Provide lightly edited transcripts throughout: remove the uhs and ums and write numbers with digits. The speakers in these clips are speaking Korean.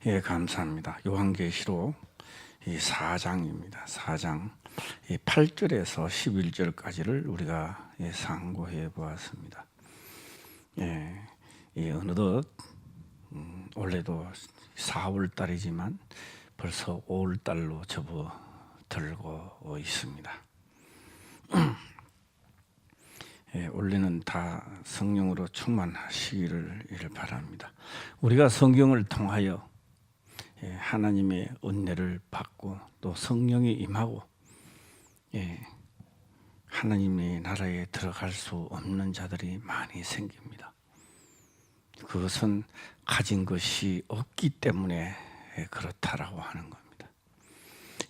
예, 감사합니다. 요한계시록 이 4장입니다. 4장 8절에서 11절까지를 우리가 상고해 보았습니다. 어느덧 올해도 4월 달이지만 벌써 5월 달로 접어들고 있습니다. 올해는 다 성령으로 충만하시기를 바랍니다. 우리가 성경을 통하여 하나님의 은혜를 받고 또 성령이 임하고 하나님의 나라에 들어갈 수 없는 자들이 많이 생깁니다. 그것은 가진 것이 없기 때문에 그렇다라고 하는 겁니다.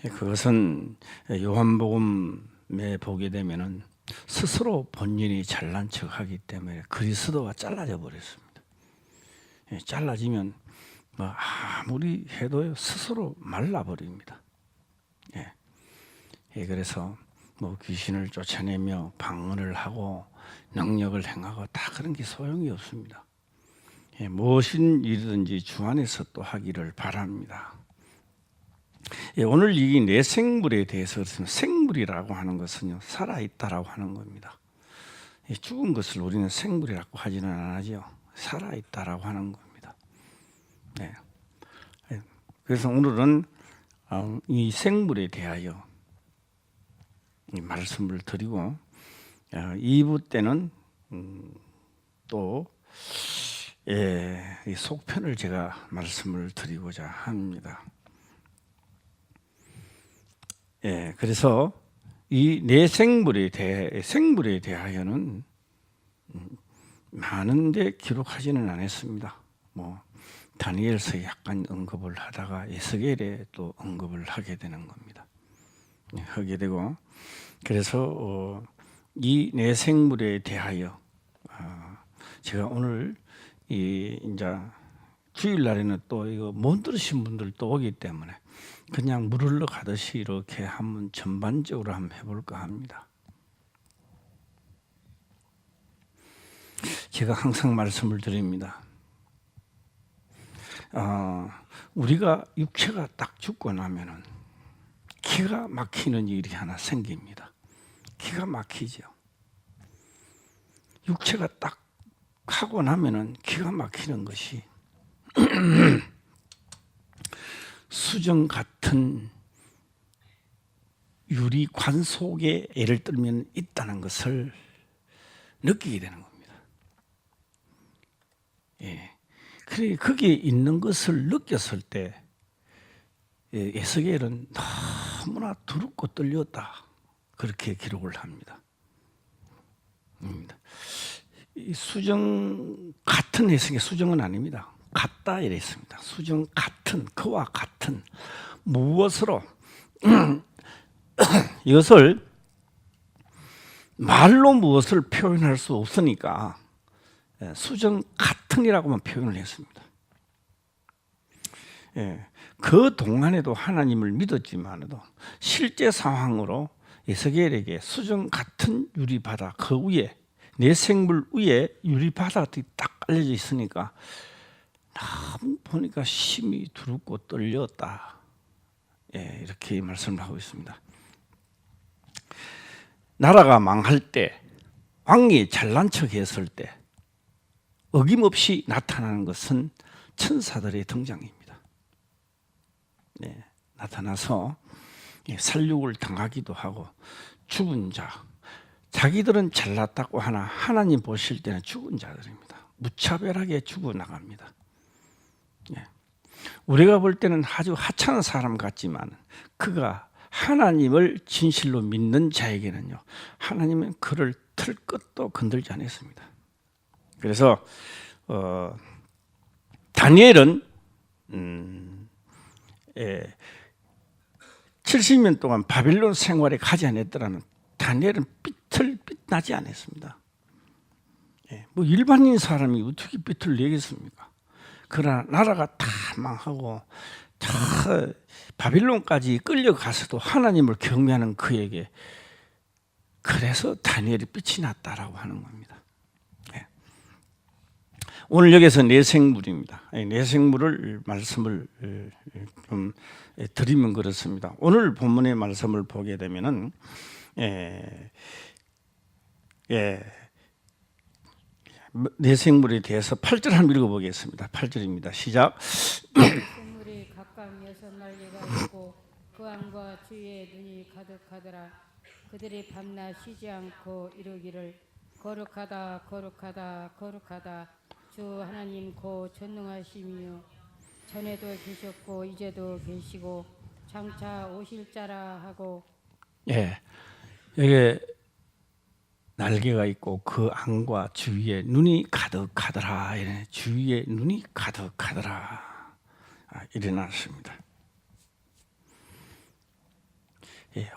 그것은 요한복음에 보게 되면은 스스로 본인이 잘난 척하기 때문에 그리스도가 잘라져 버렸습니다. 잘라지면 아무리 해도 스스로 말라버립니다. 그래서 귀신을 쫓아내며 방언을 하고 능력을 행하고 다 그런 게 소용이 없습니다. 무엇인 일이든지 주 안에서 또 하기를 바랍니다. 오늘 이 내생물에 대해서 생물이라고 하는 것은요, 살아있다라고 하는 겁니다. 죽은 것을 우리는 생물이라고 하지는 않죠. 살아있다라고 하는 겁니다. 그래서 오늘은 이 생물에 대하여 말씀을 드리고 2부 때는 또 이 속편을 제가 말씀을 드리고자 합니다. 그래서 이 내생물에 대하여는 많은데 기록하지는 않았습니다. 다니엘서에 약간 언급을 하다가 에스겔에 또 언급을 하게 되는 겁니다. 하게 되고, 그래서 이 내생물에 대하여 제가 오늘 이제 주일날에는 또 이거 못 들으신 분들도 오기 때문에 그냥 물 흘러가듯이 이렇게 한번 전반적으로 한번 해볼까 합니다. 제가 항상 말씀을 드립니다. 우리가 육체가 딱 죽고 나면은 기가 막히는 일이 하나 생깁니다. 기가 막히죠. 육체가 딱 하고 나면은 기가 막히는 것이 수정 같은 유리관 속에 예를 들면 있다는 것을 느끼게 되는 겁니다. 그래 거기에 있는 것을 느꼈을 때 에스겔은 너무나 두렵고 떨렸다, 그렇게 기록을 합니다. 이 수정 같은 해석의 수정은 아닙니다. 같다 이래 있습니다. 수정 같은, 그와 같은 무엇으로 이것을 말로 무엇을 표현할 수 없으니까 수정 같은이라고만 표현을 했습니다. 그 동안에도 하나님을 믿었지만도 실제 상황으로 에스겔에게 수정 같은 유리바다, 그 위에 내생물 위에 유리바다들이 딱 깔려져 있으니까 보니까 심히 두렵고 떨렸다, 이렇게 말씀을 하고 있습니다. 나라가 망할 때, 왕이 잘난 척했을 때 어김없이 나타나는 것은 천사들의 등장입니다. 나타나서 살육을 당하기도 하고, 죽은 자, 자기들은 잘났다고 하나 하나님 보실 때는 죽은 자들입니다. 무차별하게 죽어나갑니다. 우리가 볼 때는 아주 하찮은 사람 같지만 그가 하나님을 진실로 믿는 자에게는요, 하나님은 그를 틀 끝도 건들지 않았습니다. 그래서 다니엘은 70년 동안 바빌론 생활에 가지 않았더라면 다니엘은 삐틀나지 않았습니다. 일반인 사람이 어떻게 삐틀 내겠습니까? 그러나 나라가 다 망하고 다 바빌론까지 끌려가서도 하나님을 경외하는 그에게, 그래서 다니엘이 빛이 났다라고 하는 겁니다. 오늘 여기서 내생물입니다. 내생물을 말씀을 좀 드리면 그렇습니다. 오늘 본문의 말씀을 보게 되면은 내생물에 대해서 8절 한번 읽어보겠습니다. 8절입니다. 시작. 생물이 각각 6날개가 있고 그 안과 주위에 눈이 가득하더라. 그들이 밤낮 쉬지 않고 이르기를 거룩하다 거룩하다 거룩하다 주 하나님 곧 전능하시며 전에도 계셨고 이제도 계시고 장차 오실 자라 하고. 여기 날개가 있고 그 안과 주위에 눈이 가득하더라. 이래 주위에 눈이 가득하더라. 일어났습니다.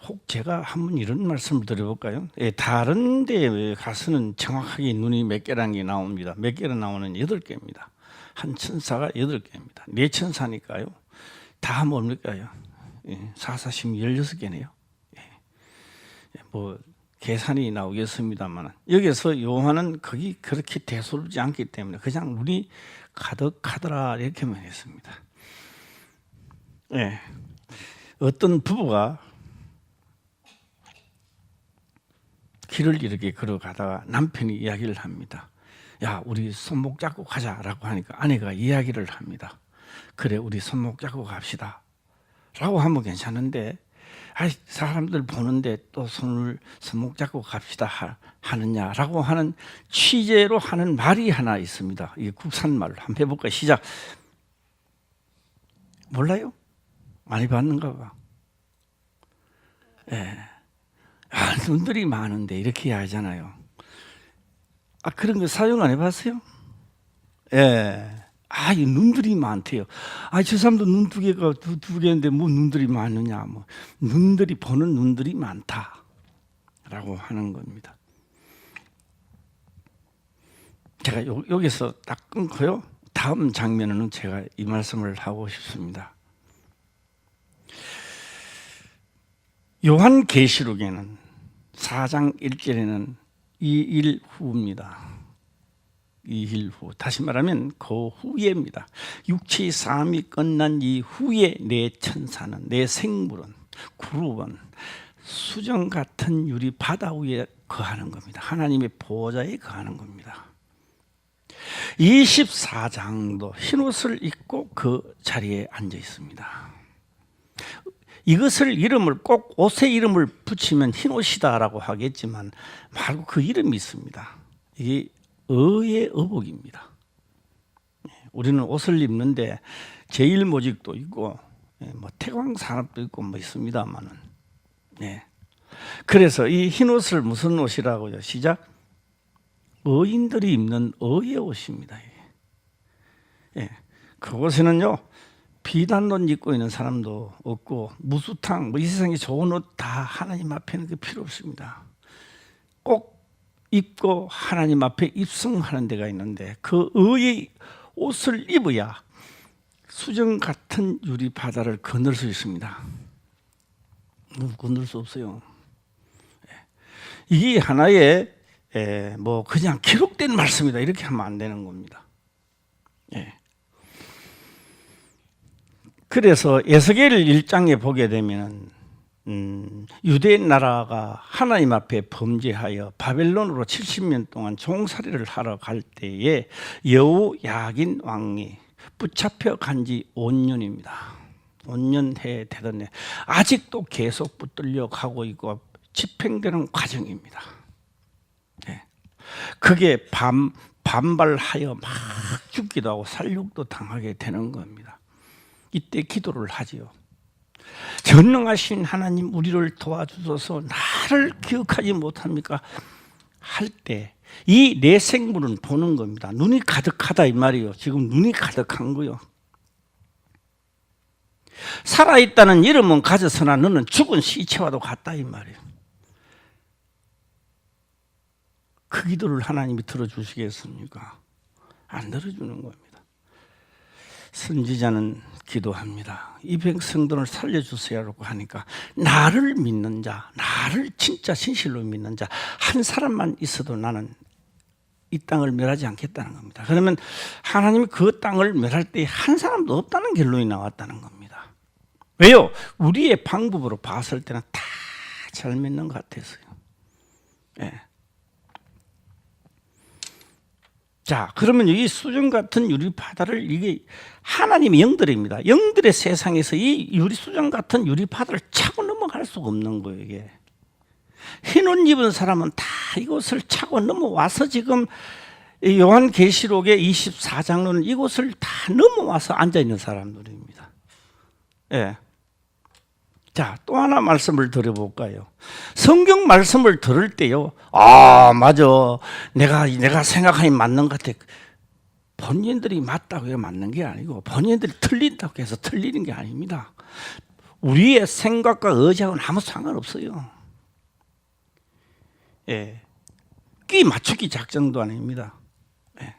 혹 제가 한번 이런 말씀을 드려볼까요? 다른 데 가서는 정확하게 눈이 몇 개라는 게 나옵니다. 몇 개로 나오는 8개입니다. 한 천사가 8개입니다. 네 천사니까요. 다 뭡니까요? 4, 4, 16개네요. 뭐 계산이 나오겠습니다만 여기서 요한은 거기 그렇게 대수롭지 않기 때문에 그냥 눈이 가득하더라 이렇게만 했습니다. 어떤 부부가 길을 이렇게 걸어가다가 남편이 이야기를 합니다. 야, 우리 손목 잡고 가자라고 하니까 아내가 이야기를 합니다. 그래, 우리 손목 잡고 갑시다 라고 하면 괜찮은데 사람들 보는데 또 손목 잡고 갑시다 하느냐라고 하는 취재로 하는 말이 하나 있습니다. 이게 국산말로 한번 해볼까요? 시작. 몰라요? 많이 봤는가 봐. 눈들이 많은데 이렇게 하잖아요. 그런 거 사용 안 해봤어요? 이 눈들이 많대요. 저 사람도 눈 2개가 두 개인데 뭐 눈들이 많느냐? 뭐 눈들이 보는 눈들이 많다라고 하는 겁니다. 제가 여기서 딱 끊고요. 다음 장면에는 제가 이 말씀을 하고 싶습니다. 요한계시록에는 4장 1절에는 2일 후입니다. 2일 후, 다시 말하면 그 후에입니다. 육체의 삶이 끝난 이후에 내 천사는, 내 생물은, 그룹은 수정 같은 유리 바다 위에 거하는 겁니다. 하나님의 보좌에 거하는 겁니다. 24장도 흰옷을 입고 그 자리에 앉아 있습니다. 이것을 이름을 꼭 옷에 이름을 붙이면 흰옷이다라고 하겠지만 말고 그 이름이 있습니다. 이게 의의 의복입니다. 우리는 옷을 입는데 제일모직도 있고 뭐 태광산업도 있고 뭐 있습니다만은 그래서 이 흰옷을 무슨 옷이라고요? 시작. 의인들이 입는 의의 옷입니다. 그곳에는요 비단옷 입고 있는 사람도 없고 무수탕 이 세상에 좋은 옷 다 하나님 앞에는 그 필요 없습니다. 꼭 입고 하나님 앞에 입성하는 데가 있는데 그 의의 옷을 입어야 수정 같은 유리 바다를 건널 수 있습니다. 건널 수 없어요. 이게 하나의 뭐 그냥 기록된 말씀이다 이렇게 하면 안 되는 겁니다. 그래서 에스겔 1장에 보게 되면 유대 나라가 하나님 앞에 범죄하여 바벨론으로 70년 동안 종살이를 하러 갈 때에 여호야긴 왕이 붙잡혀 간 지 5년입니다. 5년 해 되던데 아직도 계속 붙들려 가고 있고 집행되는 과정입니다. 그게 반발하여 막 죽기도 하고 살육도 당하게 되는 겁니다. 이때 기도를 하지요. 전능하신 하나님 우리를 도와주소서 나를 기억하지 못합니까? 할 때 이 내 생물은 보는 겁니다. 눈이 가득하다 이 말이에요. 지금 눈이 가득한 거요. 살아있다는 이름은 가졌으나 너는 죽은 시체와도 같다 이 말이에요. 그 기도를 하나님이 들어주시겠습니까? 안 들어주는 겁니다. 선지자는 기도합니다. 이 백성들을 살려주세요라고 하니까 나를 믿는 자, 나를 진짜 진실로 믿는 자 한 사람만 있어도 나는 이 땅을 멸하지 않겠다는 겁니다. 그러면 하나님이 그 땅을 멸할 때 한 사람도 없다는 결론이 나왔다는 겁니다. 왜요? 우리의 방법으로 봤을 때는 다 잘 맺는 것 같아서요. 예. 자, 그러면 이 수정 같은 유리바다를 이게 하나님의 영들입니다. 영들의 세상에서 이 수정 같은 유리바다를 차고 넘어갈 수가 없는 거예요, 이게. 흰 옷 입은 사람은 다 이곳을 차고 넘어와서 지금 요한계시록의 24장로는 이곳을 다 넘어와서 앉아 있는 사람들입니다. 예. 자, 또 하나 말씀을 드려볼까요? 성경 말씀을 들을 때요, 아, 맞아. 내가 생각하니 맞는 것 같아. 본인들이 맞다고 해서 맞는 게 아니고, 본인들이 틀린다고 해서 틀리는 게 아닙니다. 우리의 생각과 의지하고는 아무 상관없어요. 예. 끼 맞추기 작전도 아닙니다. 예.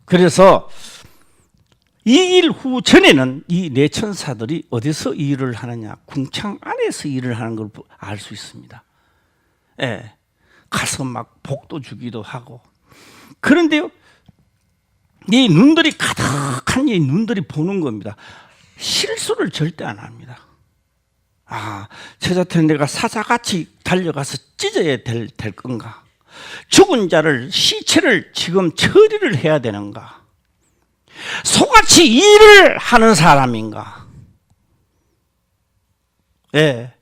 그래서 이 일 후 전에는 이 내천사들이 어디서 일을 하느냐? 궁창 안에서 일을 하는 걸 알 수 있습니다. 예. 가서 막 복도 주기도 하고. 그런데요, 이 눈들이 가득한 이 눈들이 보는 겁니다. 실수를 절대 안 합니다. 아, 저자한테 내가 사자같이 달려가서 찢어야 될 건가? 죽은 자를, 시체를 지금 처리를 해야 되는가? 소같이 일을 하는 사람인가? 예.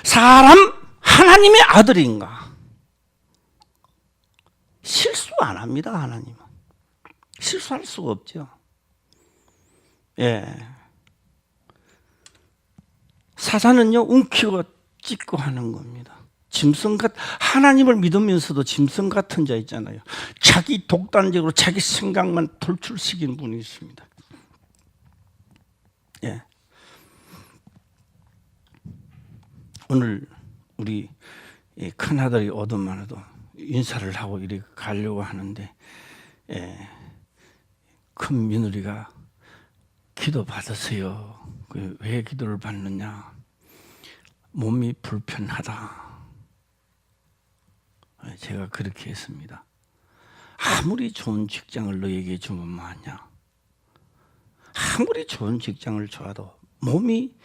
사람 하나님의 아들인가? 실수 안 합니다, 하나님은. 실수할 수가 없죠. 예. 사자는요, 움키고 찢고 하는 겁니다. 하나님을 믿으면서도 짐승 같은 자 있잖아요. 자기 독단적으로 자기 생각만 돌출시키는 분이 있습니다. 예. 오늘 우리 큰아들이 오더만 해도 인사를 하고 이렇게 가려고 하는데, 예. 큰 며느리가 기도 받으세요. 왜 기도를 받느냐? 몸이 불편하다. 제가 그렇게 했습니다. 아무리 좋은 직장을 너에게 주면 뭐하냐? 아무리 좋은 직장을 줘도 몸이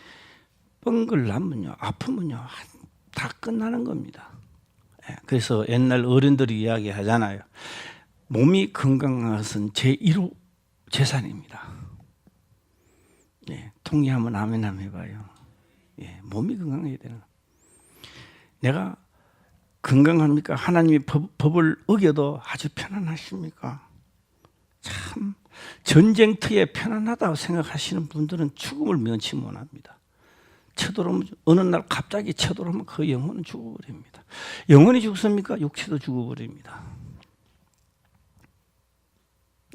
뻥글 나면요, 아프면요, 다 끝나는 겁니다. 그래서 옛날 어른들이 이야기하잖아요. 몸이 건강한 것은 제1호 재산입니다. 예, 동의하면 아멘 한번 해봐요. 예, 몸이 건강해야 되는. 내가 건강합니까? 하나님의 법을 어겨도 아주 편안하십니까? 참 전쟁터에 편안하다고 생각하시는 분들은 죽음을 면치 못합니다. 쳐들어오면 어느 날 갑자기 쳐들어오면 그 영혼은 죽어버립니다. 영혼이 죽습니까? 육체도 죽어버립니다.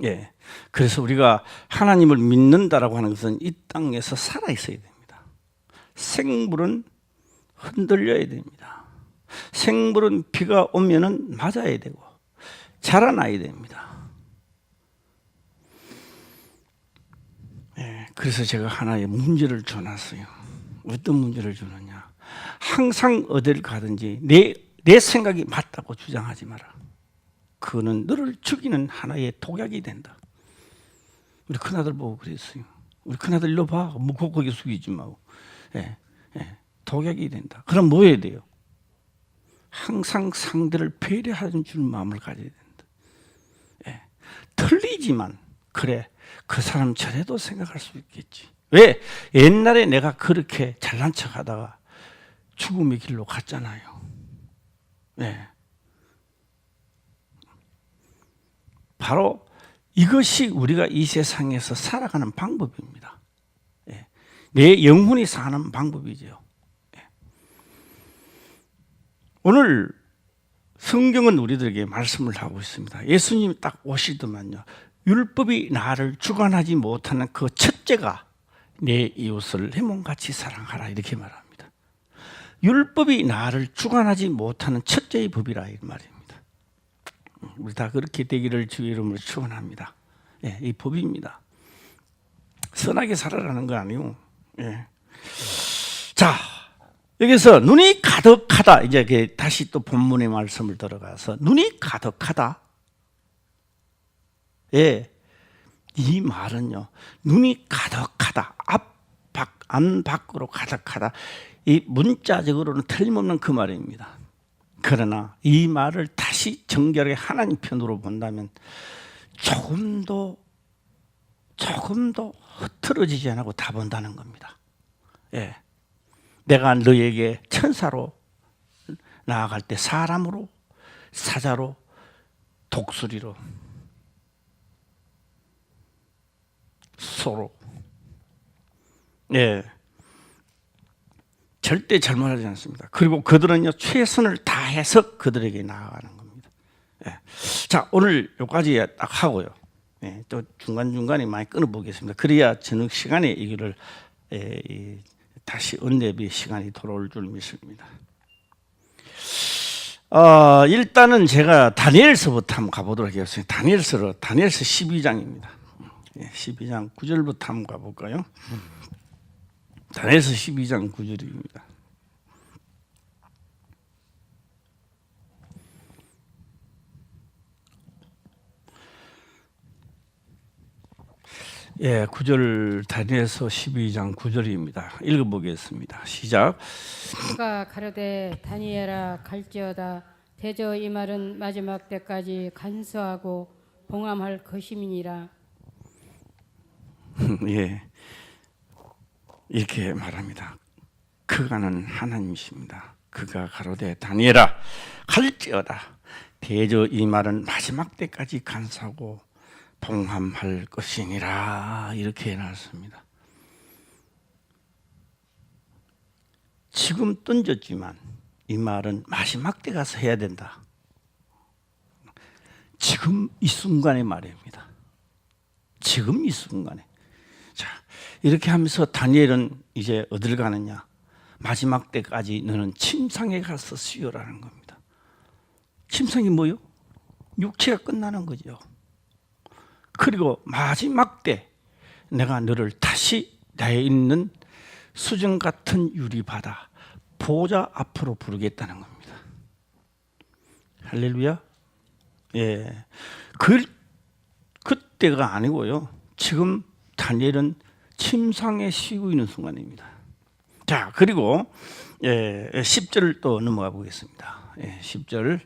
예, 그래서 우리가 하나님을 믿는다라고 하는 것은 이 땅에서 살아 있어야 됩니다. 생물은 흔들려야 됩니다. 생물은 비가 오면은 맞아야 되고 자라나야 됩니다. 예, 그래서 제가 하나의 문제를 줘놨어요. 어떤 문제를 주느냐? 항상 어딜 가든지 내 생각이 맞다고 주장하지 마라. 그거는 너를 죽이는 하나의 독약이 된다. 우리 큰아들 보고 그랬어요. 우리 큰아들 일로 봐. 무겁게 숙이지 마고. 예, 예, 독약이 된다. 그럼 뭐 해야 돼요? 항상 상대를 배려하는 줄 마음을 가져야 된다. 예, 틀리지만 그래, 그 사람 저래도 생각할 수 있겠지. 왜? 옛날에 내가 그렇게 잘난 척하다가 죽음의 길로 갔잖아요. 예. 바로 이것이 우리가 이 세상에서 살아가는 방법입니다. 예. 내 영혼이 사는 방법이죠. 예. 오늘 성경은 우리들에게 말씀을 하고 있습니다. 예수님이 딱 오시더만요. 율법이 나를 주관하지 못하는 그 첫째가 내 이웃을 내 몸같이 사랑하라 이렇게 말합니다. 율법이 나를 주관하지 못하는 첫째의 법이라 이 말입니다. 우리 다 그렇게 되기를 주의 이름으로 축원합니다. 예, 이 법입니다. 선하게 살아라는 거 아니고. 예. 자, 여기서 눈이 가득하다. 이제 다시 또 본문의 말씀을 들어가서 눈이 가득하다. 예, 이 말은요, 눈이 가득하다, 안 밖으로 가득하다. 이 문자적으로는 틀림없는 그 말입니다. 그러나 이 말을 다시 정결하게 하나님 편으로 본다면 조금도 흐트러지지 않고 다 본다는 겁니다. 예, 내가 너에게 천사로 나아갈 때 사람으로, 사자로, 독수리로, 소로, 예, 절대 잘못하지 않습니다. 그리고 그들은요, 최선을 다해서 그들에게 나아가는 겁니다. 예. 자, 오늘 여기까지 딱 하고요. 예, 또 중간중간에 많이 끊어보겠습니다. 그래야 저녁 시간에 이거를 다시 은혜비 시간이 돌아올 줄 믿습니다. 일단은 제가 다니엘서부터 한번 가보도록 하겠습니다. 다니엘서 12장입니다. 12장 9절부터 한번 가볼까요? 다니엘서 12장 9절입니다. 예, 9절 다니엘서 12장 9절입니다. 읽어보겠습니다. 시작. 그가 가로되 다니엘아 갈지어다 대저 이 말은 마지막 때까지 간수하고 봉함할 것임이니라. 예, 이렇게 말합니다. 그가는 하나님이십니다. 그가 가로되 다니엘아 갈지어다 대저 이 말은 마지막 때까지 간수하고 봉함할 것이니라. 이렇게 해놨습니다. 지금 던졌지만 이 말은 마지막 때 가서 해야 된다. 지금 이 순간의 말입니다. 지금 이 순간에. 자, 이렇게 하면서 다니엘은 이제 어딜 가느냐? 마지막 때까지 너는 침상에 가서 쉬어라는 겁니다. 침상이 뭐요? 육체가 끝나는 거죠. 그리고 마지막 때 내가 너를 다시 나에 있는 수정 같은 유리바다 보좌 앞으로 부르겠다는 겁니다. 할렐루야. 예, 그때가 아니고요. 지금 다니엘은 침상에 쉬고 있는 순간입니다. 자, 그리고 10절 또 넘어가 보겠습니다. 10절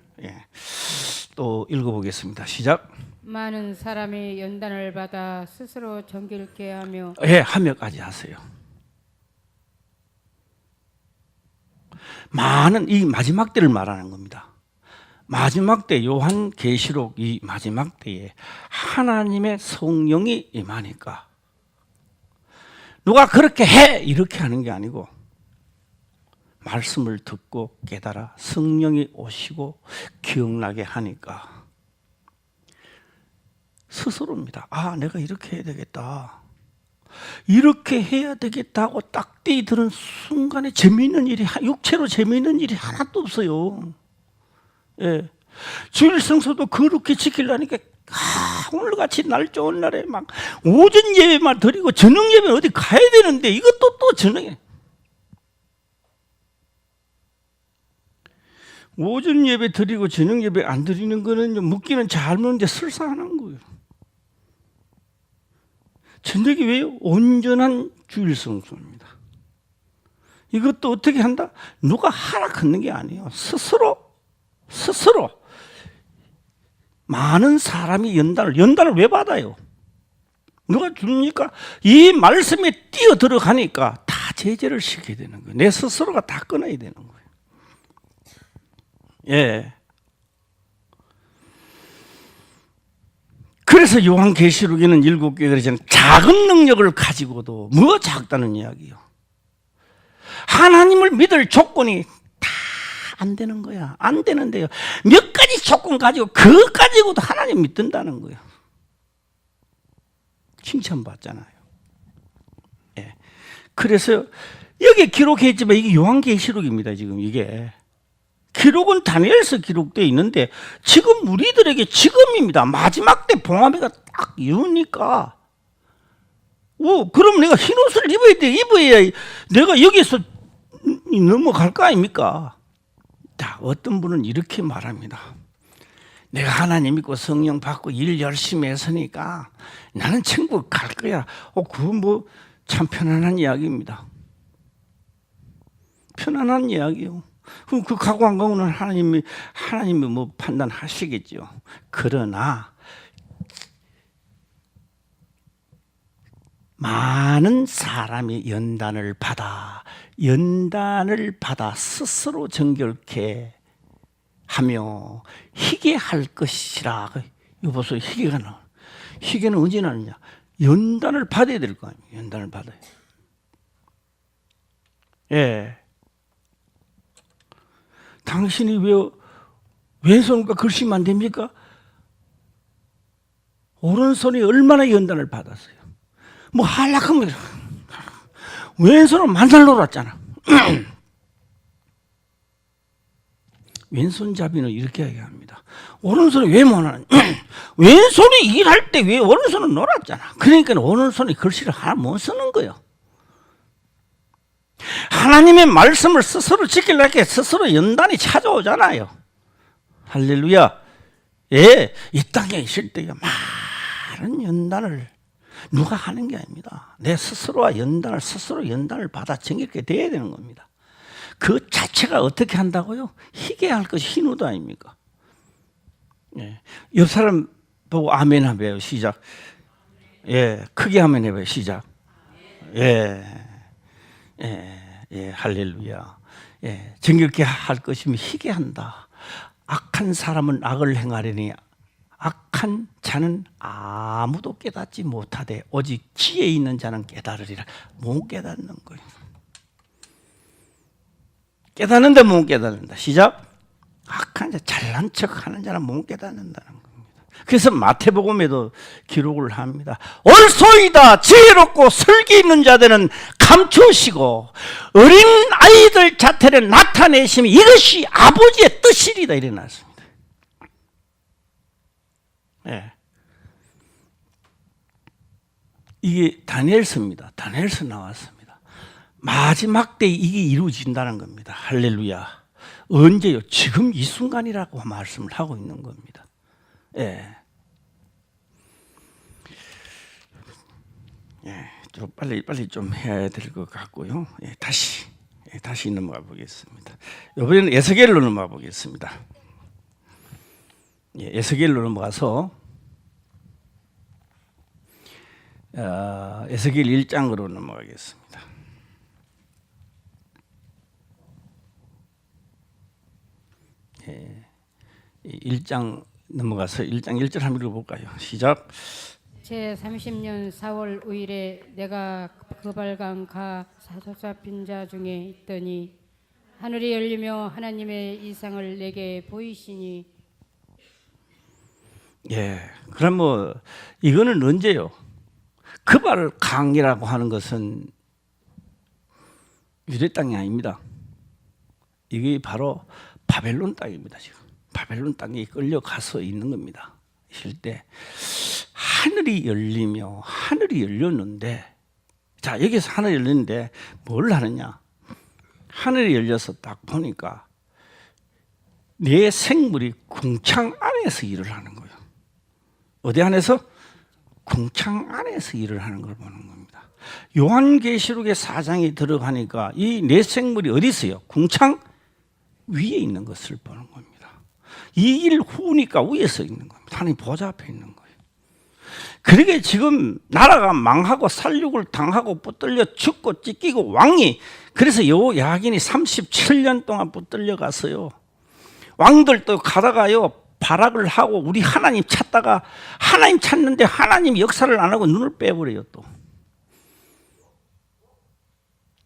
또 읽어보겠습니다. 시작. 많은 사람이 연단을 받아 스스로 정결케 하며 하며까지 하세요. 많은 이 마지막 때를 말하는 겁니다. 마지막 때 요한계시록 이 마지막 때에 하나님의 성령이 임하니까 누가 그렇게 해 이렇게 하는 게 아니고 말씀을 듣고 깨달아 성령이 오시고 기억나게 하니까 스스로입니다. 아, 내가 이렇게 해야 되겠다. 이렇게 해야 되겠다고 딱 띠 드는 순간에 재미있는 일이, 육체로 재미있는 일이 하나도 없어요. 예. 주일 성수도 그렇게 지키려니까 오늘같이 날 좋은 날에 막 오전 예배만 드리고 저녁 예배 어디 가야 되는데 이것도 또 저녁에 오전 예배 드리고 저녁 예배 안 드리는 거는 묻기는 잘 묻는데 설사하는 거예요. 저녁이 왜요? 온전한 주일 성수입니다. 이것도 어떻게 한다? 누가 하라 걷는 게 아니에요. 스스로 많은 사람이 연단을 왜 받아요? 누가 줍니까? 이 말씀에 뛰어 들어가니까 다 제재를 시켜야 되는 거예요. 내 스스로가 다 끊어야 되는 거예요. 예. 그래서 요한계시록에는 7교회가 그러잖아요. 작은 능력을 가지고도 뭐가 작다는 이야기요. 하나님을 믿을 조건이 다 안 되는 거야. 안 되는데요. 몇 가지 조건 가지고 그것 가지고도 하나님 믿는다는 거예요. 칭찬받잖아요. 예. 그래서 여기 기록했지만 이게 요한계시록입니다. 지금 이게. 기록은 다니엘서 기록되어 있는데 지금 우리들에게 지금입니다. 마지막 때 봉합이가 딱 이러니까 그럼 내가 흰 옷을 입어야 내가 여기서 넘어갈 거 아닙니까? 자, 어떤 분은 이렇게 말합니다. 내가 하나님 믿고 성령 받고 일 열심히 했으니까 나는 천국 갈 거야. 그건 뭐 참 편안한 이야기입니다. 편안한 이야기요. 그럼 그 가고 안 가고는 하나님이 뭐 판단하시겠죠. 그러나 많은 사람이 연단을 받아 스스로 정결케 하며 희게할 것이라. 이거 보세요. 희게가 나. 희게는 언제 나느냐? 연단을 받아야 될 거 아니에요. 연단을 받아요. 예. 당신이 왜 왼손과 글씨면 안 됩니까? 오른손이 얼마나 연단을 받았어요. 뭐 하려면 왼손은 만살 놀았잖아. 왼손잡이는 이렇게 얘기합니다. 오른손이 왜 못하느냐? 왼손이 일할 때 왜 오른손은 놀았잖아. 그러니까 오른손이 글씨를 하나 못 쓰는 거예요. 하나님의 말씀을 스스로 지키려고 스스로 연단이 찾아오잖아요. 할렐루야. 예, 이 땅에 있을 때 많은 연단을 누가 하는 게 아닙니다. 내 스스로 연단을 받아 정결케 돼야 되는 겁니다. 그 자체가 어떻게 한다고요? 희게할 것이 흰우도 아닙니까? 예. 옆 사람 보고 아멘 해봐요. 시작. 예, 크게 아멘 해봐요. 시작. 예, 할렐루야. 예, 정결케 할 것이면 희게한다. 악한 사람은 악을 행하려니 악한 자는 아무도 깨닫지 못하되 오직 지혜 있는 자는 깨달으리라. 못 깨닫는 거예요. 깨닫는데 못 깨닫는다. 시작. 악한 자, 잘난 척하는 자는 못 깨닫는다는 겁니다. 그래서 마태복음에도 기록을 합니다. 옳소이다. 지혜롭고 설기 있는 자들은 감추시고 어린 아이들 자태를 나타내시면 이것이 아버지의 뜻이리다. 이래 놨습니다. 예. 이게 다니엘서입니다. 다니엘서 나왔습니다. 마지막 때 이게 이루어진다는 겁니다. 할렐루야. 언제요? 지금 이 순간이라고 말씀을 하고 있는 겁니다. 예. 예. 좀 빨리 좀 해야 될 것 같고요. 예. 다시 넘어가 보겠습니다. 이번에는 에스겔로 넘어가 보겠습니다. 예. 에스겔로 넘어가서 에스겔 1장으로 넘어가겠습니다. 1장 넘어가서 1장 1절 한번 읽어볼까요? 시작. 제 30년 4월 5일에 내가 그발강 가 사소사 빈자 중에 있더니 하늘이 열리며 하나님의 이상을 내게 보이시니. 예, 그럼 뭐 이거는 언제요? 그발강이라고 하는 것은 유대 땅이 아닙니다. 이게 바로 바벨론 땅입니다. 지금 바벨론 땅에 끌려가서 있는 겁니다. 있을 때 하늘이 열렸는데, 자, 여기서 하늘이 열렸는데 뭘 하느냐? 하늘이 열려서 딱 보니까 내 생물이 궁창 안에서 일을 하는 거예요. 어디 안에서? 궁창 안에서 일을 하는 걸 보는 겁니다. 요한계시록의 4장에 들어가니까 이 내 생물이 어디 있어요? 궁창 위에 있는 것을 보는 겁니다. 이 일 후니까 위에 서 있는 겁니다. 하나님 보좌 앞에 있는 거예요. 그러게 지금 나라가 망하고 살육을 당하고 붙들려 죽고 찢기고 왕이, 그래서 요 야긴이 37년 동안 붙들려 갔어요. 왕들도 가다가요 발악을 하고 우리 하나님 찾다가 하나님 찾는데 하나님 역사를 안 하고 눈을 빼버려요. 또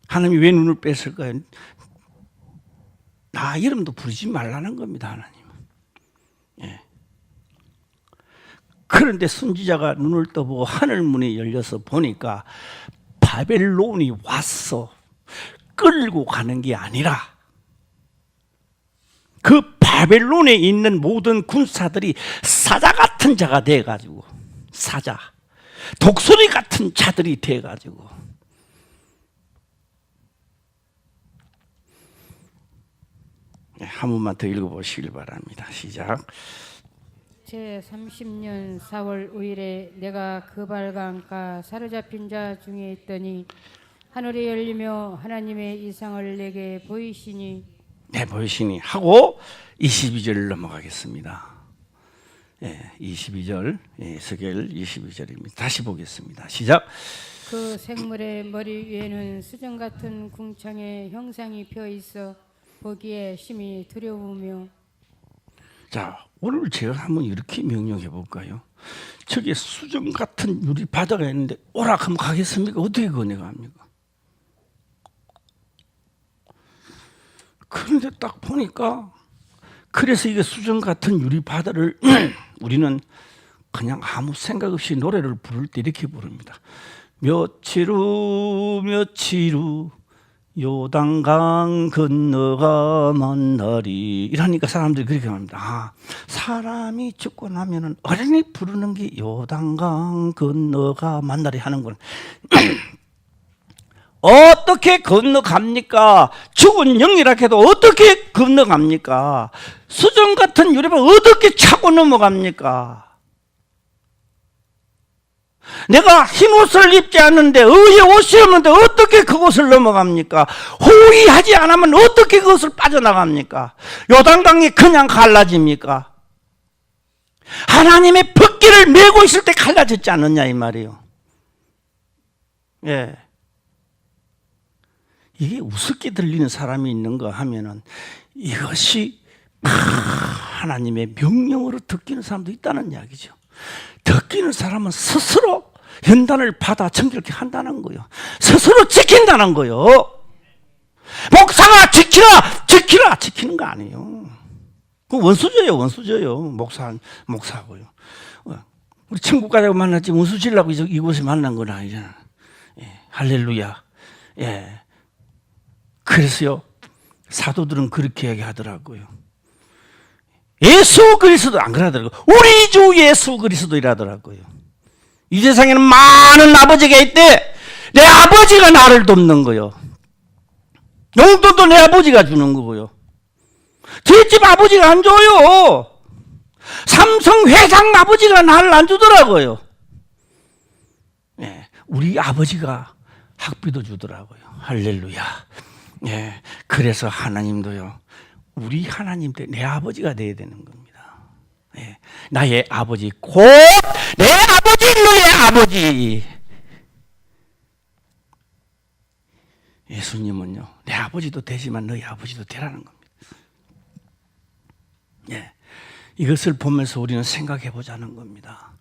하나님이 왜 눈을 뺐을까요? 나 이름도 부르지 말라는 겁니다. 하나님은. 예. 그런데 선지자가 눈을 떠보고 하늘문이 열려서 보니까 바벨론이 와서 끌고 가는 게 아니라 그 바벨론에 있는 모든 군사들이 사자 같은 자가 돼가지고, 사자, 독수리 같은 자들이 돼가지고 한 번만 더 읽어보시길 바랍니다. 시작. 제30년 4월 5일에 내가 그발강가 사로잡힌 자 중에 있더니 하늘이 열리며 하나님의 이상을 내게 보이시니 네, 보이시니 하고 22절 넘어가겠습니다. 22절, 에스겔 22절입니다. 다시 보겠습니다. 시작. 그 생물의 머리 위에는 수정 같은 궁창의 형상이 펴 있어 보기에 심히 두려우며. 자, 오늘 제가 한번 이렇게 명령해 볼까요? 저기 수정 같은 유리 바다가 있는데 오락하면 가겠습니까? 어떻게 건네가 합니까? 그런데 딱 보니까 그래서 이게 수정 같은 유리 바다를 우리는 그냥 아무 생각 없이 노래를 부를 때 이렇게 부릅니다. 며칠 후 요단강 건너가 만나리. 이러니까 사람들이 그렇게 합니다. 아, 사람이 죽고 나면은 어린이 부르는 게 요단강 건너가 만나리 하는구나. 어떻게 건너갑니까? 죽은 영이라 해도 어떻게 건너갑니까? 수정 같은 유리를 어떻게 차고 넘어갑니까? 내가 흰 옷을 입지 않는데 의에 옷이 없는데 어떻게 그곳을 넘어갑니까? 호위하지 않으면 어떻게 그것을 빠져나갑니까? 요단강이 그냥 갈라집니까? 하나님의 법궤를 메고 있을 때 갈라졌지 않느냐 이 말이에요. 예. 이게 우습게 들리는 사람이 있는가 하면은 이것이 하나님의 명령으로 듣기는 사람도 있다는 이야기죠. 듣기는 사람은 스스로 연단을 받아 정결케 한다는 거예요. 스스로 지킨다는 거예요. 목사가 지키라 지키는 거 아니에요. 그 원수져요. 목사하고요. 우리 천국 가자고 만났지 원수 지려고 이곳에 만난 건 아니잖아. 예, 할렐루야. 예. 그래서요 사도들은 그렇게 얘기하더라고요. 예수 그리스도 안 그러더라고요. 우리 주 예수 그리스도 이라더라고요. 이 세상에는 많은 아버지가 있대. 내 아버지가 나를 돕는 거요. 용돈도 내 아버지가 주는 거고요. 뒷집 아버지가 안 줘요. 삼성 회장 아버지가 나를 안 주더라고요. 네, 우리 아버지가 학비도 주더라고요. 할렐루야. 예, 그래서 하나님도요, 우리 하나님 때 내 아버지가 돼야 되는 겁니다. 예, 나의 아버지, 곧 내 아버지, 너의 아버지. 예수님은요, 내 아버지도 되지만 너희 아버지도 되라는 겁니다. 예, 이것을 보면서 우리는 생각해 보자는 겁니다.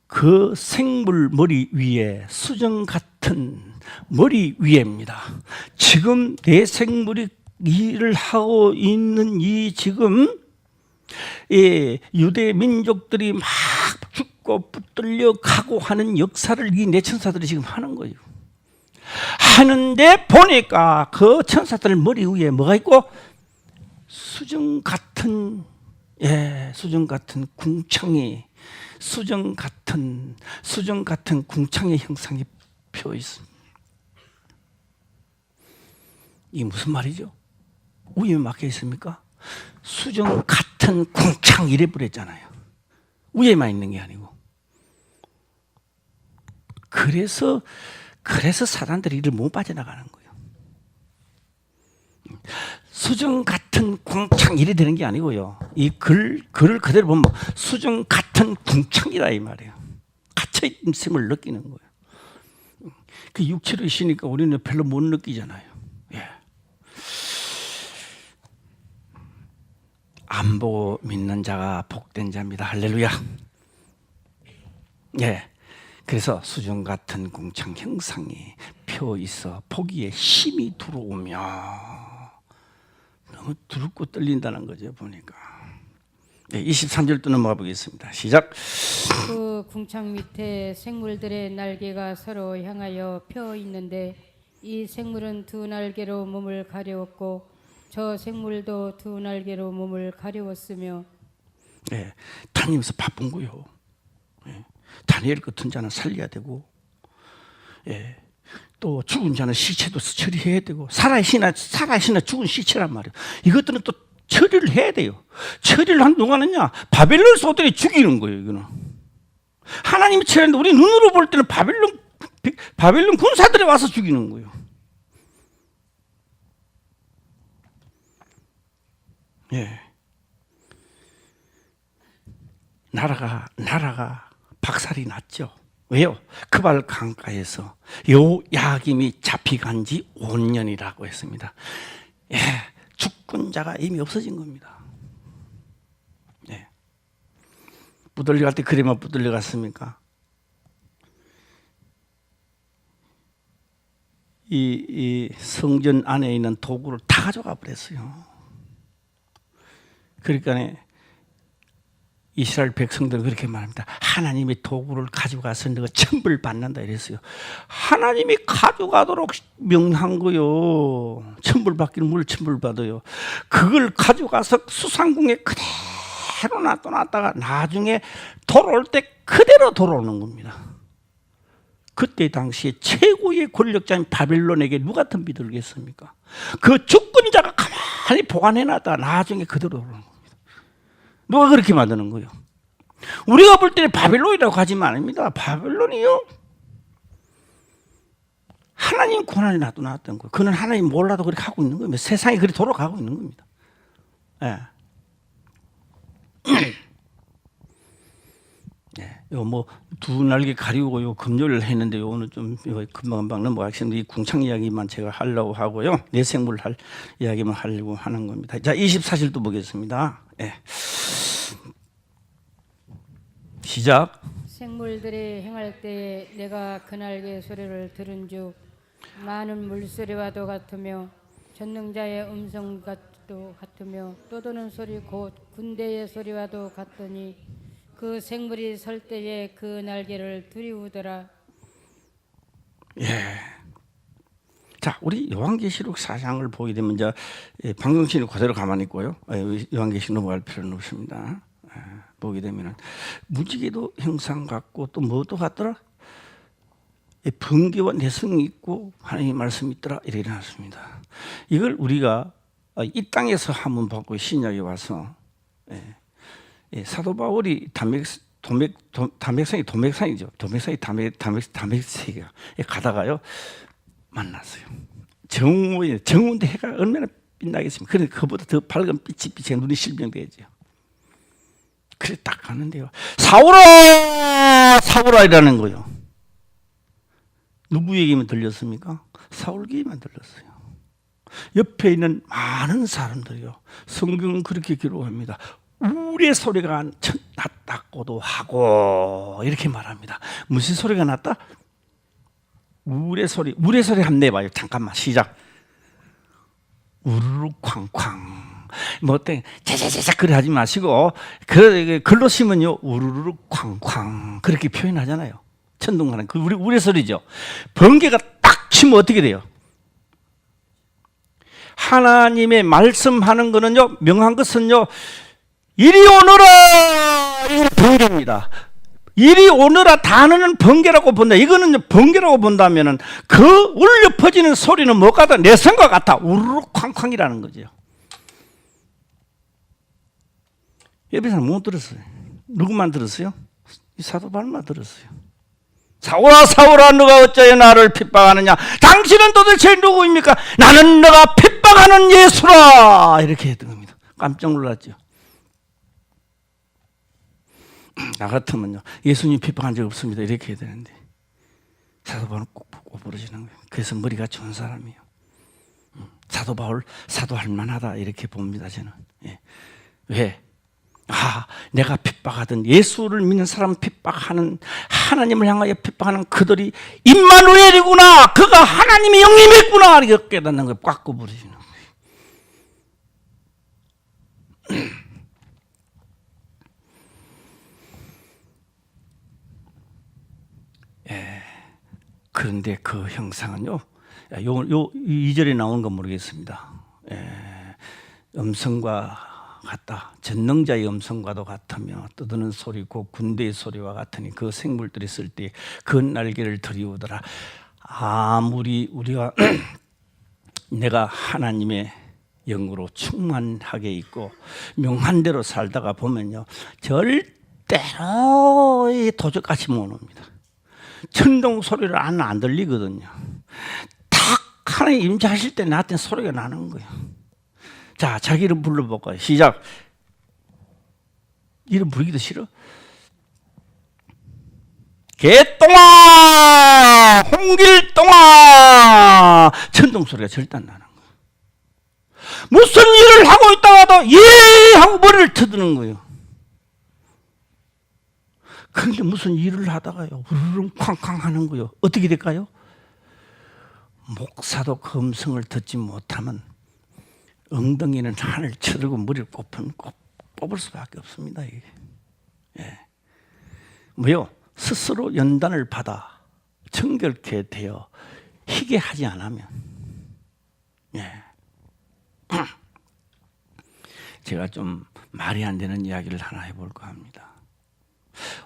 그 생물 머리 위에 수정 같은 머리 위에입니다. 지금 내 생물이 일을 하고 있는 이 지금 유대 민족들이 막 죽고 붙들려 가고 하는 역사를 이 내천사들이 지금 하는 거예요. 하는데 보니까 그 천사들 머리 위에 뭐가 있고 수정 같은 궁창이 수정 같은 궁창의 형상이 펴 있습니다. 이게 무슨 말이죠? 위에 막혀 있습니까? 수정 같은 궁창 이래 버렸잖아요. 위에만 있는 게 아니고. 그래서 사단들이 이를 못 빠져나가는 거예요. 수정 같은 궁창 이래 되는 게 아니고요. 이 글을 그대로 보면 수정 같은 궁창이다 이 말이에요. 갇혀 있음을 느끼는 거예요. 그 육체로 있으니까 우리는 별로 못 느끼잖아요. 예. 안 보고 믿는 자가 복된 자입니다. 할렐루야. 예. 그래서 수정 같은 궁창 형상이 펴 있어 보기에 힘이 들어오며 너무 두렵고 떨린다는 거죠, 보니까. 네, 23절 또 넘어가 보겠습니다. 시작. 그 궁창 밑에 생물들의 날개가 서로 향하여 펴 있는데 이 생물은 두 날개로 몸을 가려웠고 저 생물도 두 날개로 몸을 가려웠으며. 네, 다니면서 바쁜 거요. 네, 다니엘 같은 자는 살려야 되고, 예, 또 죽은 자는 시체도 처리해야 되고, 살아있으나 죽은 시체란 말이에요. 이것들은 또 처리를 해야 돼요. 처리를 한 누가 하느냐? 바벨론 소들이 죽이는 거예요. 이거는 하나님이 처리하는데 우리 눈으로 볼 때는 바벨론 군사들이 와서 죽이는 거예요. 예. 나라가 박살이 났죠. 왜요? 크발 강가에서 요야김이 잡혀간 지 5년이라고 했습니다. 예, 죽은 자가 이미 없어진 겁니다. 예. 부들려 갈 때 그래만 부들려 갔습니까? 이 성전 안에 있는 도구를 다 가져가 버렸어요. 그러니까 이스라엘 백성들은 그렇게 말합니다. 하나님의 도구를 가져가서 너가 천벌 받는다 이랬어요. 하나님이 가져가도록 명한 거요. 천벌 받기는 뭘 천벌 받아요. 그걸 가져가서 수상궁에 그대로 놔뒀다가 나중에 돌아올 때 그대로 돌아오는 겁니다. 그때 당시에 최고의 권력자인 바벨론에게 누가 덤비 들겠습니까? 그 주권 자가 가만히 보관해놨다가 나중에 그대로 돌아오는 겁니다. 누가 그렇게 만드는 거예요? 우리가 볼 때는 바벨론이라고 하지만 아닙니다. 바벨론이요, 하나님 고난이 놔뒀던 거예요. 그는 하나님 몰라도 그렇게 하고 있는 겁니다. 세상이 그렇게 돌아가고 있는 겁니다. 예. 예. 요 뭐 두 날개 가리고 요 금요일 했는데 요거는 좀 금방금방 넘어가겠습니다. 이 궁창 이야기만 제가 하려고 하고요. 내생물 할 이야기만 하려고 하는 겁니다. 자, 24절도 보겠습니다. 예. 시작. 생물들이 행할 때에 내가 그날개 소리를 들은즉 많은 물소리와도 같으며 전능자의 음성과도 같으며 떠도는 소리 곧 군대의 소리와도 같더니 그 생물이 설 때에 그 날개를 두리우더라. 예. 자, 우리 요한계시록 4장을 보게 되면 이제 방송신이 그대로 가만히 있고요. 요한계시록 넘어갈 필요는 없습니다. 보게 되면은 무지개도 형상 같고 또 뭐도 같더라? 번개와 내성이 있고 하나님의 말씀이 있더라. 이렇게 나왔습니다. 이걸 우리가 이 땅에서 한번 보고 신약에 와서 사도 바울이 담백성이 도맥산이죠. 도맥산이 담백색이야. 가다가요 만났어요. 정오인데 해가 얼마나 빛나겠습니까? 그러니까 그보다 더 밝은 빛이 비치가 눈이 실명되죠. 그래 딱 가는데요. 사울아, 사울아이라는 거요. 누구에게만 들렸습니까? 사울에게만 들렸어요. 옆에 있는 많은 사람들이요. 성경은 그렇게 기록합니다. 우레 소리가 났다고도 하고 이렇게 말합니다. 무슨 소리가 났다? 우레 소리 한번 내봐요. 잠깐만 시작. 우르르 쾅쾅. 뭐 어때? 자자자자 그래 하지 마시고 글로 치면요 우르르 쾅쾅 그렇게 표현하잖아요. 천둥하는 그 우레 소리죠. 번개가 딱 치면 어떻게 돼요? 하나님의 말씀하는 거는요 명한 것은요 이리 오너라 이 번개입니다. 이리 오너라 단어는 번개라고 본다. 이거는 번개라고 본다면은 그 울려 퍼지는 소리는 뭐가 같다? 내성과 같아. 우르르 쾅쾅이라는 거죠. 옆에서는 못 들었어요. 누구만 들었어요? 이 사도 바울만 들었어요. 사울아 사울아 너가 어찌하여 나를 핍박하느냐? 당신은 도대체 누구입니까? 나는 너가 핍박하는 예수라. 이렇게 했던 겁니다. 깜짝 놀랐죠. 나 같으면요 예수님 핍박한 적 없습니다 이렇게 해야 되는데 사도 바울은 꼭 부르시는 거예요. 그래서 머리가 좋은 사람이에요. 사도 바울 사도할 만하다 이렇게 봅니다 저는. 예. 왜? 내가 핍박하던 예수를 믿는 사람 핍박하는 하나님을 향하여 핍박하는 그들이 임마누엘이구나. 그가 하나님의 영님이구나. 이렇게 깨닫는 걸 꽉 부르시는 거예요. 그런데 그 형상은요, 요 2절에 나온 건 모르겠습니다. 음성과 같다. 전능자의 음성과도 같으며 떠드는 소리고 군대의 소리와 같으니 그 생물들이 쓸 때 그 날개를 들이우더라. 아무리 우리가 내가 하나님의 영으로 충만하게 있고 명한대로 살다가 보면요 절대로 이 도적같이 못 옵니다. 천둥 소리를 안 들리거든요. 딱 하나님 임재하실 때 나한테 소리가 나는 거예요. 자, 자기 이름 불러볼까요? 시작. 이름 부르기도 싫어? 개똥아, 홍길똥아. 천둥 소리가 절대 안 나는 거예요. 무슨 일을 하고 있다가도 예 하고 머리를 터드는 거예요. 그런데 무슨 일을 하다가요 우르릉 쾅쾅 하는 거예요. 어떻게 될까요? 목사도 그 음성을 듣지 못하면 엉덩이는 하늘 쳐들고 머리를 뽑을 수밖에 없습니다. 이게. 예. 뭐요? 스스로 연단을 받아 정결케 되어 희게 하지 않으면 예. 제가 좀 말이 안 되는 이야기를 하나 해볼까 합니다.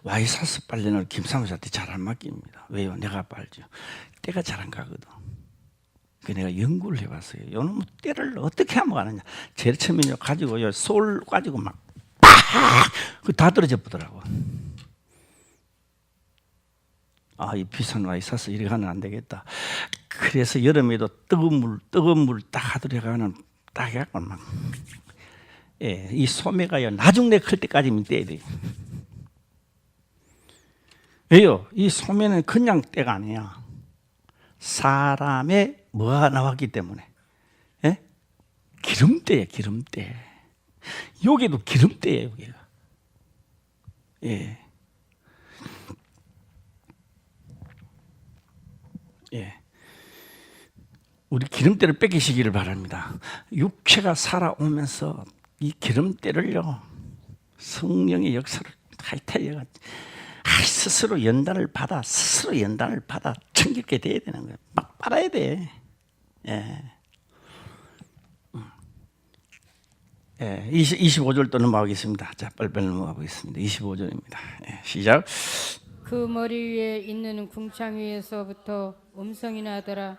와이사스 빨래는 김사무장한테 잘 안 맡깁니다. 왜요? 내가 빨죠. 때가 잘 안 가거든. 그 내가 연구를 해봤어요. 요놈 때를 어떻게 하면 가느냐. 제일 처음에 가지고요 솔 가지고 막 팍! 그 다 떨어져 보더라고. 아, 이 비싼 와이사스 이렇게 하면 안 되겠다. 그래서 여름에도 뜨거운 물 딱 하더라가는 딱 해갖고 막 예, 이 소매가요 나중에 클 때까지는 떼야 돼요. 왜요? 이 소매는 그냥 때가 아니야. 사람의 뭐가 나왔기 때문에 예? 기름때야 기름때. 여기도 기름때예요 여기가. 예. 예. 우리 기름때를 뺏기시기를 바랍니다. 육체가 살아오면서 이 기름때를요 성령의 역사를 타이타이가 스스로 연단을 받아 청결게 돼야 되는 거예요. 막 빨아야 돼. 예. 25절 또 넘어가겠습니다. 자, 빨리빨리 넘어가보겠습니다. 25절입니다. 예, 시작. 그 머리 위에 있는 궁창 위에서부터 음성이 나더라.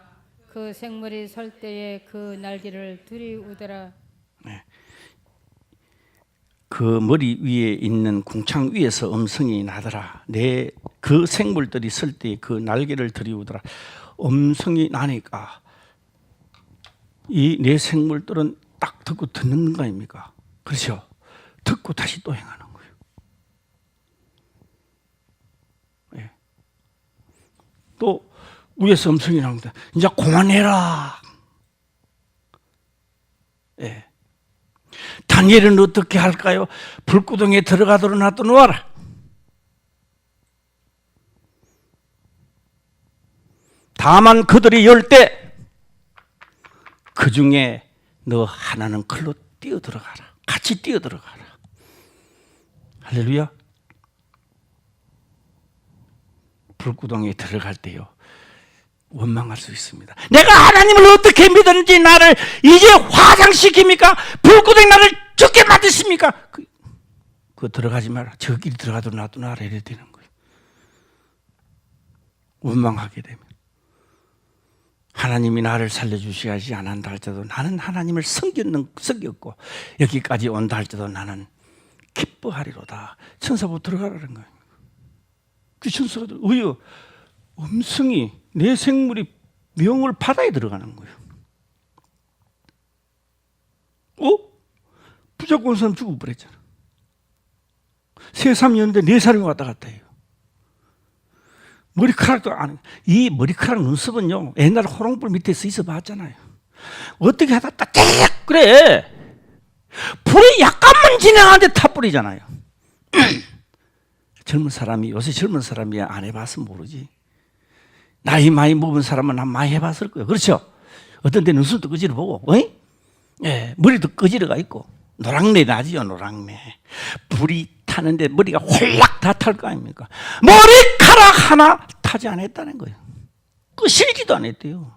그 생물이 설 때에 그 날개를 들이우더라. 네. 그 머리 위에 있는 궁창 위에서 음성이 나더라. 그 생물들이 설 때 그 날개를 들이우더라. 음성이 나니까 이 네 생물들은 딱 듣고 듣는 거 아닙니까? 그렇죠? 듣고 다시 또 행하는 거예요. 예. 또 위에서 음성이 나옵니다. 이제 그만해라. 예. 다니엘은 어떻게 할까요? 불구덩이에 들어가도록 놔둬놓아라. 다만 그들이 열 때 그 중에 너 하나는 글로 뛰어들어가라. 같이 뛰어들어가라. 할렐루야. 불구덩이에 들어갈 때요 원망할 수 있습니다. 내가 하나님을 어떻게 믿었는지 나를 이제 화장시킵니까? 불구덩이 나를 죽게 만드십니까? 그거 들어가지 마라. 저끼리 들어가도 놔둬놔라 이래야 되는 거예요. 원망하게 되면 하나님이 나를 살려주시지 않았다 할지라도 나는 하나님을 섬겼고 여기까지 온다 할지라도 나는 기뻐하리로다. 천사보 들어가라는 거예요. 그 천사가 왜요? 음성이 내 생물이 명을 받아야 들어가는 거예요. 부자권 사람 죽어버렸잖아. 세 살이었는데 4살이 왔다 갔다 해요. 머리카락도 이 머리카락 눈썹은요 옛날 호롱불 밑에서 있어 봤잖아요. 어떻게 하다 딱 그래 불이 약간만 진행하는데 타버리잖아요. 요새 젊은 사람이 안 해봐서 모르지. 나이 많이 먹은 사람은 많이 해봤을 거예요. 그렇죠? 어떤 데 눈썹도 끄지러 보고 예, 머리도 끄지러가 있고 노랑내 나지요. 노랑내. 불이 타는데 머리가 홀락 다 탈 거 아닙니까? 머리카락 하나 타지 않았다는 거예요. 끄실지도 않았대요.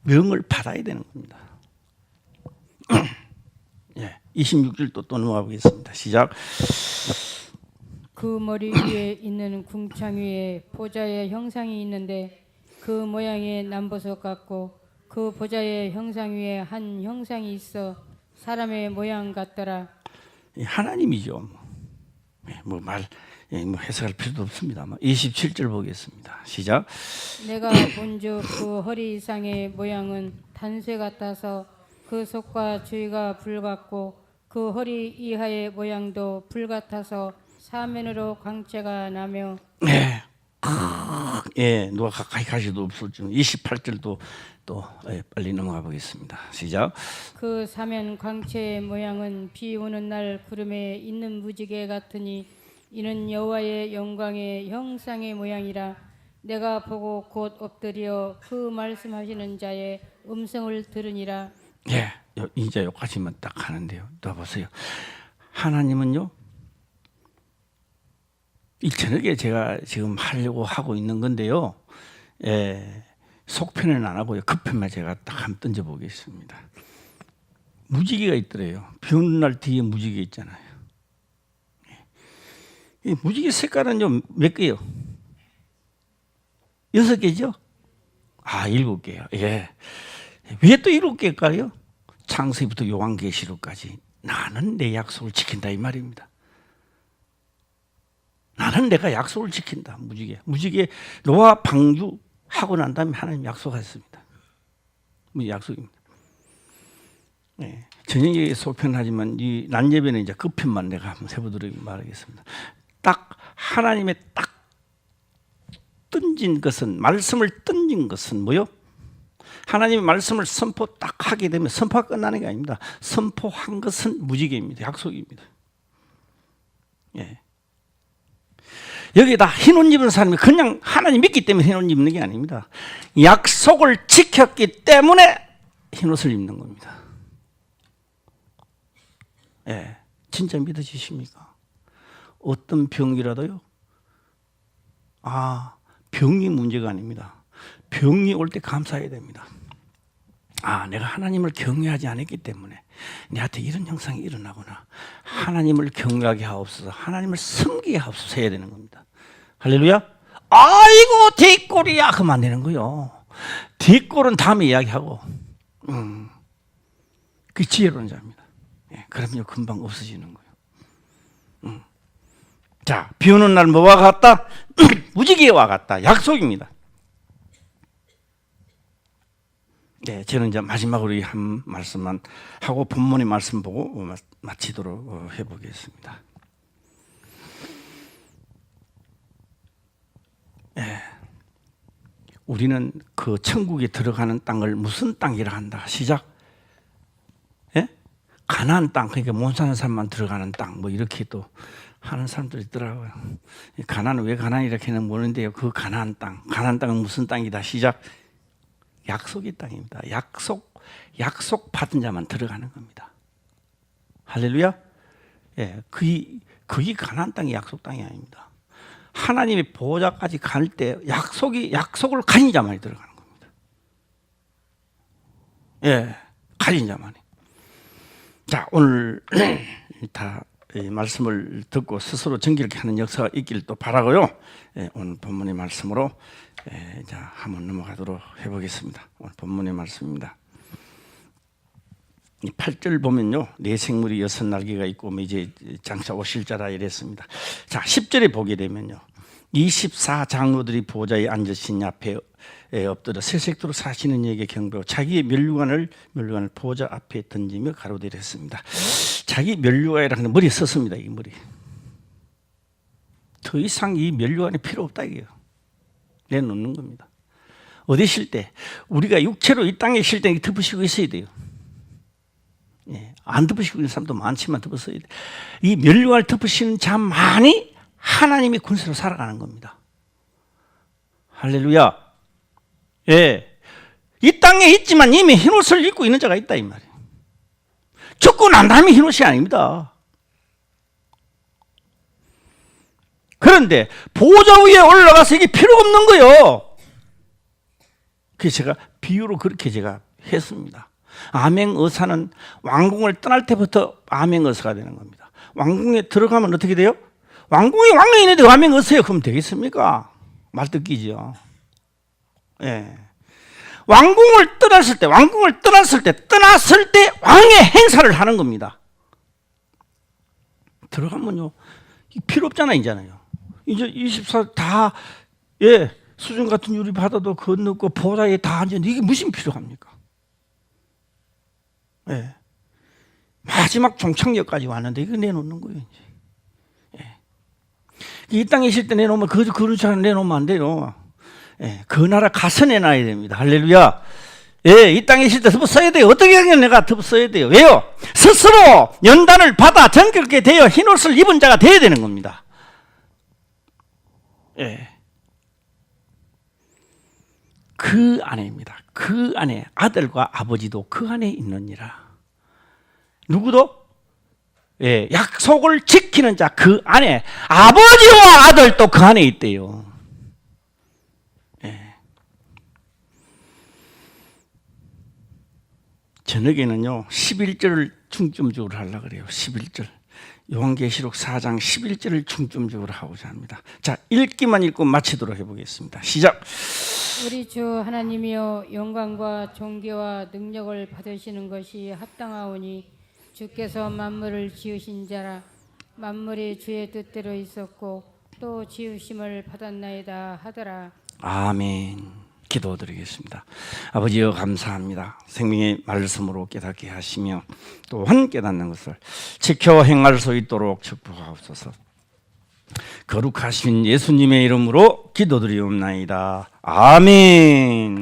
명을 받아야 되는 겁니다. 예, 26절 또 넘어가 보겠습니다. 시작. 그 머리 위에 있는 궁창 위에 보좌의 형상이 있는데 그 모양이 남보석 같고 그 보좌의 형상 위에 한 형상이 있어 사람의 모양 같더라. 이 하나님이죠. 뭐 해석할 필요도 없습니다. 27절 보겠습니다. 시작. 내가 본즉 그 허리 이상의 모양은 단쇠 같아서 그 속과 주위가 불 같고 그 허리 이하의 모양도 불 같아서 사면으로 광채가 나며. 네. 예, 누가 가까이 가시도 없을 줄. 28절도 또 빨리 넘어가 보겠습니다. 시작. 그 사면 광채의 모양은 비 오는 날 구름에 있는 무지개 같으니 이는 여호와의 영광의 형상의 모양이라. 내가 보고 곧 엎드려 그 말씀하시는 자의 음성을 들으니라. 예, 이제 여기까지만 딱 하는데요. 또 보세요. 하나님은요, 일천하게 제가 지금 하려고 하고 있는 건데요. 속편은 안 하고요. 급편만 제가 딱 한번 던져보겠습니다. 무지개가 있더래요. 비 오는 날 뒤에 무지개 있잖아요. 이 무지개 색깔은요, 몇 개요? 6개죠? 7개요. 예. 왜 또 7개일까요? 창세기부터 요한계시록까지 나는 내 약속을 지킨다 이 말입니다. 나는 내가 약속을 지킨다. 무지개 노아 방주하고 난 다음에 하나님 약속했습니다. 약속입니다. 네. 전형적인 속편하지만 이 난예배는 이제 끝편만 내가 한번 해보도록 말하겠습니다. 딱 하나님의 딱 던진 것은, 말씀을 던진 것은 뭐요? 하나님의 말씀을 선포 딱 하게 되면 선포가 끝나는 게 아닙니다. 선포한 것은 무지개입니다. 약속입니다. 예. 여기다 흰 옷 입은 사람이 그냥 하나님 믿기 때문에 흰 옷 입는 게 아닙니다. 약속을 지켰기 때문에 흰 옷을 입는 겁니다. 예, 진짜 믿어지십니까? 어떤 병이라도요? 병이 문제가 아닙니다. 병이 올 때 감사해야 됩니다. 내가 하나님을 경외하지 않았기 때문에 내한테 이런 형상이 일어나구나. 하나님을 경외하게 하옵소서, 하나님을 섬기게 하옵소서 해야 되는 겁니다. 할렐루야. 아이고 뒷골이야 그러면 안 되는 거요. 뒷골은 다음에 이야기하고 그 지혜로운 자입니다. 예, 그러면요 금방 없어지는 거예요. 자, 비 오는 날 뭐와 같다? 무지개와 같다. 약속입니다. 네, 저는 이제 마지막으로 이 한 말씀만 하고 본문의 말씀 보고 마치도록 해보겠습니다. 네, 우리는 그 천국에 들어가는 땅을 무슨 땅이라 한다. 시작. 예? 가나안 땅, 그러니까 못 사는 사람만 들어가는 땅, 뭐 이렇게 또 하는 사람들이 있더라고요. 가나안은 왜 가나안 이렇게는 모르는데요. 그 가나안 땅은 무슨 땅이다. 시작. 약속의 땅입니다. 약속 받은 자만 들어가는 겁니다. 할렐루야. 예, 그게 가나안 땅이 약속 땅이 아닙니다. 하나님의 보호자까지 갈 때 약속을 가진 자만이 들어가는 겁니다. 예, 가진 자만이. 자, 오늘 다 말씀을 듣고 스스로 정결케 하는 역사가 있기를 또 바라고요. 오늘 본문의 말씀으로 자, 한번 넘어가도록 해보겠습니다. 오늘 본문의 말씀입니다. 8절 보면요, 네 생물이 6날개가 있고 이제 장차 오실 자라 이랬습니다. 자, 10절에 보게 되면요, 24장로들이 보좌에 앉으신 앞에 엎드려 새색도로 사시는 이에게 경배하고 자기의 면류관을 보좌 앞에 던지며 가로되려 했습니다. 자기 면류관이라는 머리에 썼습니다. 이 머리. 더 이상 이 면류관이 필요 없다 이게요. 내놓는 겁니다. 어디 쉴 때? 우리가 육체로 이 땅에 쉴 때 덮으시고 있어야 돼요. 예, 안 덮으시고 있는 사람도 많지만 덮었어야 돼요. 이 면류관을 덮으시는 자만이 하나님의 군사로 살아가는 겁니다. 할렐루야. 예, 이 땅에 있지만 이미 흰옷을 입고 있는 자가 있다 이 말이에요. 죽고 난 다음에 흰옷이 아닙니다. 그런데 보좌 위에 올라가서 이게 필요 없는 거예요. 그래서 제가 비유로 그렇게 제가 했습니다. 암행의사는 왕궁을 떠날 때부터 암행의사가 되는 겁니다. 왕궁에 들어가면 어떻게 돼요? 왕궁에 왕이 있는데 암행의사예요. 그럼 되겠습니까? 말 듣기죠. 예. 왕궁을 떠났을 때 왕의 행사를 하는 겁니다. 들어가면요 필요 없잖아 이제는요. 이제 24 다 수준 같은 유리 받아도 건너고 보좌에 다 앉았는데 이게 무슨 필요합니까? 마지막 종착역까지 왔는데 이거 내놓는 거예요. 이제. 이 땅에 있을 때 내놓으면 그렇지 않으면 내놓으면 안 돼요. 그 나라 가서 내놔야 됩니다. 할렐루야. 이 땅에 있을 때 더 써야 돼요. 어떻게 하면 내가 더 써야 돼요. 왜요? 스스로 연단을 받아 정결케 되어 흰옷을 입은 자가 되어야 되는 겁니다. 그 안에입니다. 그 안에 아들과 아버지도 그 안에 있느니라. 누구도? 약속을 지키는 자 그 안에 아버지와 아들도 그 안에 있대요. 저녁에는요 11절을 중점적으로 하려고 그래요. 11절 요한계시록 4장 11절을 중점적으로 하고자 합니다. 자, 읽기만 읽고 마치도록 해보겠습니다. 시작. 우리 주 하나님이여 영광과 존귀와 능력을 받으시는 것이 합당하오니 주께서 만물을 지으신 자라. 만물이 주의 뜻대로 있었고 또 지으심을 받았나이다 하더라. 아멘. 기도드리겠습니다. 아버지여 감사합니다. 생명의 말씀으로 깨닫게 하시며 또한 깨닫는 것을 지켜 행할 수 있도록 축복하옵소서. 거룩하신 예수님의 이름으로 기도드리옵나이다. 아멘.